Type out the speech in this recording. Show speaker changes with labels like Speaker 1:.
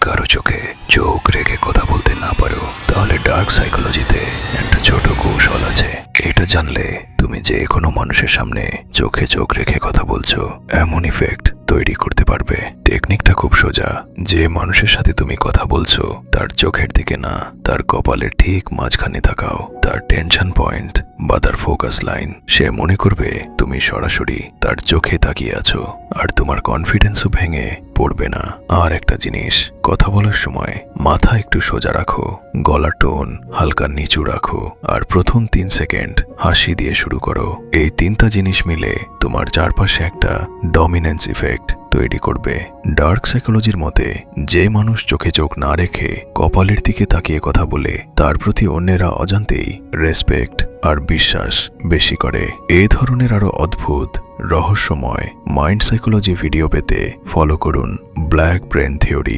Speaker 1: কারো চোখে চোখ রেখে কথা বলতে না পারো, তাহলে ডার্ক সাইকোলজিতে একটা ছোট কৌশল আছে। এটা জানলে তুমি যে কোনো মানুষের সামনে চোখে চোখ রেখে কথা বলছো এমন ইফেক্ট তৈরি করতে পারবে। টেকনিকটা খুব সোজা। যে মানুষের সাথে তুমি কথা বলছো তার চোখের দিকে না, তার কপালের ঠিক মাঝখানে তাকাও। তার টেনশন পয়েন্ট বা তার ফোকাস লাইন সে মনে করবে তুমি সরাসরি তার চোখে তাকিয়ে আছো, আর তোমার কনফিডেন্সও ভেঙে পড়বে না। আর একটা জিনিস, কথা বলার সময় মাথা একটু সোজা রাখো, গলার টোন হালকা নিচু রাখো, আর প্রথম 3 সেকেন্ড হাসি দিয়ে শুরু করো। এই 3টা জিনিস মিলে তোমার চারপাশে একটা ডমিনেন্স ইফেক্ট তৈরি করবে। ডার্ক সাইকোলজির মতে যে মানুষ চোখে চোখ না রেখে কপালের দিকে তাকিয়ে কথা বলে তার প্রতি অন্যেরা অজান্তেই রেসপেক্ট আর বিশ্বাস বেশি করে। এই ধরনের আরো অদ্ভুত রহস্যময় মাইন্ড সাইকোলজি ভিডিও পেতে ফলো করুন ব্ল্যাক ব্রেন থিওরি।